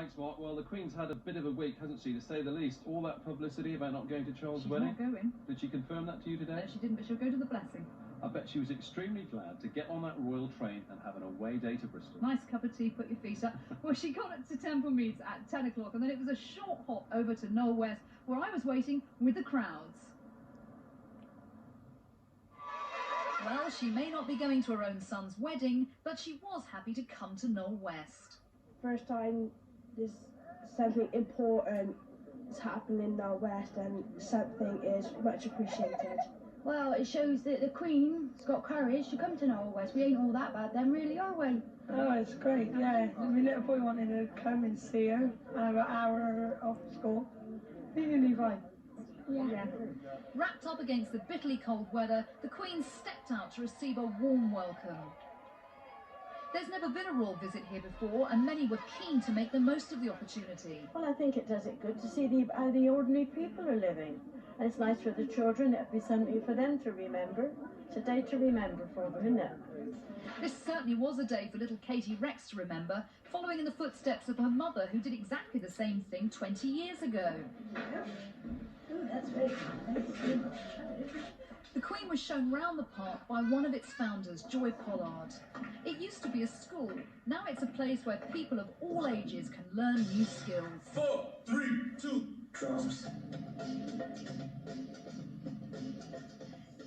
Thanks, Mark. Well, the Queen's had a bit of a week, hasn't she, to say the least? All that publicity about not going to Charles' wedding. She's not going. Did she confirm that to you today? No, she didn't, but she'll go to the blessing. I bet she was extremely glad to get on that royal train and have an away day to Bristol. Nice cup of tea, put your feet up. Well, she got it to Temple Meads at 10 o'clock, and then it was a short hop over to Knowle West, where I was waiting with the crowds. Well, she may not be going to her own son's wedding, but she was happy to come to Knowle West. First time there's something important is happening in Knowle West, and something is much appreciated. Well, it shows that the Queen's got courage to come to Knowle West. We ain't all that bad then, really, are we? Oh, it's great, yeah. My little boy wanted to come and see her, and I got an hour off school. He's going to be fine. Yeah. Wrapped up against the bitterly cold weather, the Queen stepped out to receive a warm welcome. There's never been a royal visit here before, and many were keen to make the most of the opportunity. Well, I think it does it good to see how the ordinary people are living. And it's nice for the children, it'll be something for them to remember. It's a day to remember for them, isn't it? This certainly was a day for little Katie Rex to remember, following in the footsteps of her mother, who did exactly the same thing 20 years ago. The Queen was shown round the park by one of its founders, Joy Pollard. It used to be a school. Now it's a place where people of all ages can learn new skills. 4, 3, 2, drums.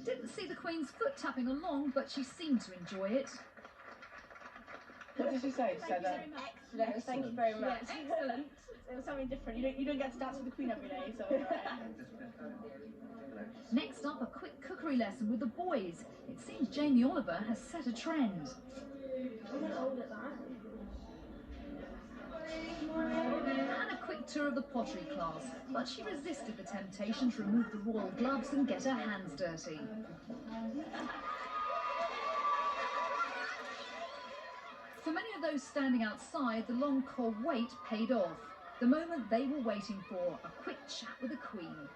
Didn't see the Queen's foot tapping along, but she seemed to enjoy it. What did she say? She said, Excellent. Thank you very much. Yeah, excellent. It was something different. You don't get to dance with the Queen every day, so. Next up, a quick cookery lesson with the boys. It seems Jamie Oliver has set a trend. And a quick tour of the pottery class, but she resisted the temptation to remove the royal gloves and get her hands dirty. For many of those standing outside, the long cold wait paid off. The moment they were waiting for, a quick chat with the Queen.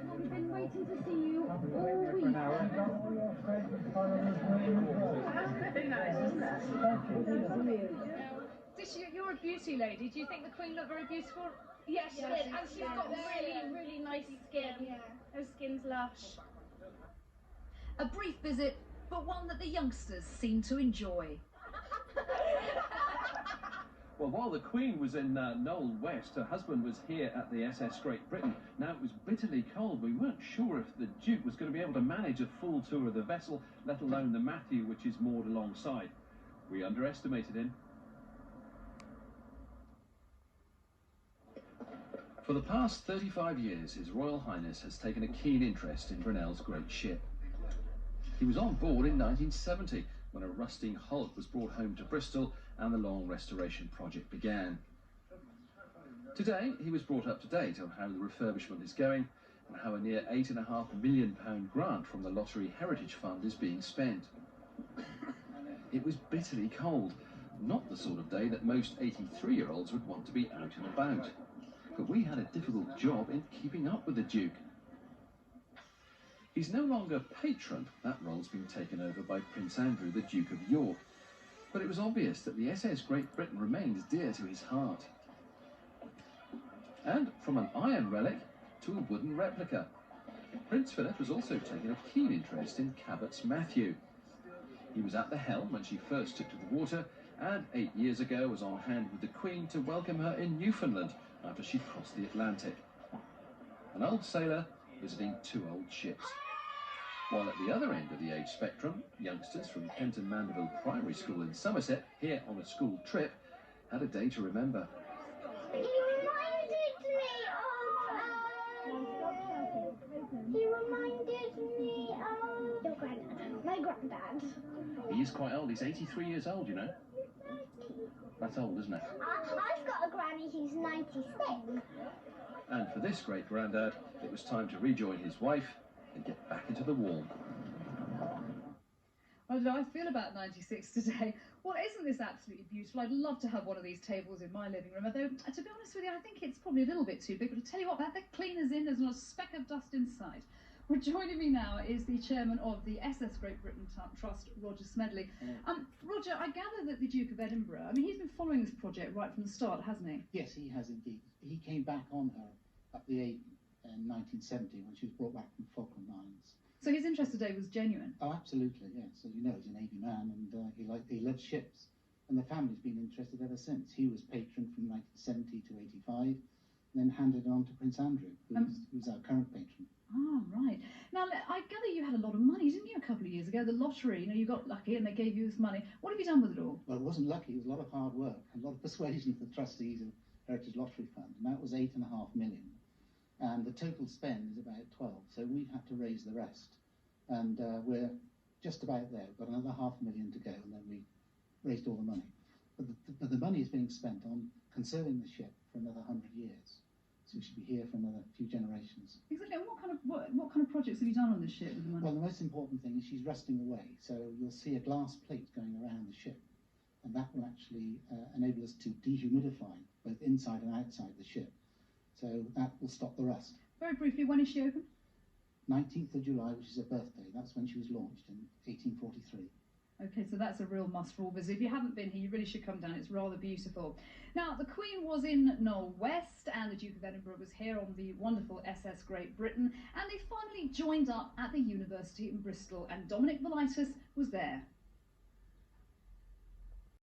I've been waiting to see you all week. You're a beauty lady. Do you think the Queen looked very beautiful? Yes, she did. And she's got really nice skin. Yeah. Her skin's lush. A brief visit, but one that the youngsters seemed to enjoy. Well, while the Queen was in Knowle West, her husband was here at the SS Great Britain. Now, it was bitterly cold. We weren't sure if the Duke was going to be able to manage a full tour of the vessel, let alone the Matthew, which is moored alongside. We underestimated him. For the past 35 years, His Royal Highness has taken a keen interest in Brunel's great ship. He was on board in 1970, when a rusting hulk was brought home to Bristol and the long restoration project began. Today, he was brought up to date on how the refurbishment is going and how a near £8.5 million grant from the Lottery Heritage Fund is being spent. It was bitterly cold, not the sort of day that most 83-year-olds would want to be out and about. But we had a difficult job in keeping up with the Duke. He's no longer patron. That role's been taken over by Prince Andrew, the Duke of York. But it was obvious that the SS Great Britain remains dear to his heart. And from an iron relic to a wooden replica, Prince Philip has also taken a keen interest in Cabot's Matthew. He was at the helm when she first took to the water, and 8 years ago was on hand with the Queen to welcome her in Newfoundland after she crossed the Atlantic. An old sailor visiting 2 old ships. While at the other end of the age spectrum, youngsters from Kenton Mandeville Primary School in Somerset, here on a school trip, had a day to remember. He reminded me of your granddad. My granddad. He is quite old. He's 83 years old, you know. That's old, isn't it? I've got a granny who's 96. And for this great-granddad, it was time to rejoin his wife and get back into the warm. How do I feel about 96 today? Well, isn't this absolutely beautiful? I'd love to have one of these tables in my living room. Although, to be honest with you, I think it's probably a little bit too big. But to tell you what, that the cleaner's in, there's not a speck of dust inside. Well, joining me now is the chairman of the SS Great Britain Trust, Roger Smedley. Roger, Roger, I gather that the Duke of Edinburgh, I mean, he's been following this project right from the start, hasn't he? Yes, he has indeed. He came back on her at the Avon in 1970 when she was brought back from Falkland Mines. So his interest today was genuine? Oh, absolutely, yes. As you know, he's a Navy man and he loves ships. And the family's been interested ever since. He was patron from 1970 to 85, then handed on to Prince Andrew, who's our current patron. Ah, right. Now, I gather you had a lot of money, didn't you, a couple of years ago? The lottery, you got lucky and they gave you this money. What have you done with it all? Well, it wasn't lucky. It was a lot of hard work, a lot of persuasion of the trustees of Heritage Lottery Fund, and that was £8.5 million. And the total spend is about 12, so we've had to raise the rest. And we're just about there. We've got another £500,000 to go, and then we raised all the money. But the money is being spent on conserving the ship for another 100 years. So we should be here for another few generations. Exactly. And what kind of projects have you done on this ship with the money? Well, the most important thing is she's rusting away. So you'll see a glass plate going around the ship. And that will actually enable us to dehumidify both inside and outside the ship. So that will stop the rust. Very briefly, when is she open? 19th of July, which is her birthday. That's when she was launched in 1843. Okay, so that's a real must for all visitors. If you haven't been here, you really should come down. It's rather beautiful. Now, the Queen was in Knowle West, and the Duke of Edinburgh was here on the wonderful SS Great Britain, and they finally joined up at the University in Bristol, and Dominic Velitis was there.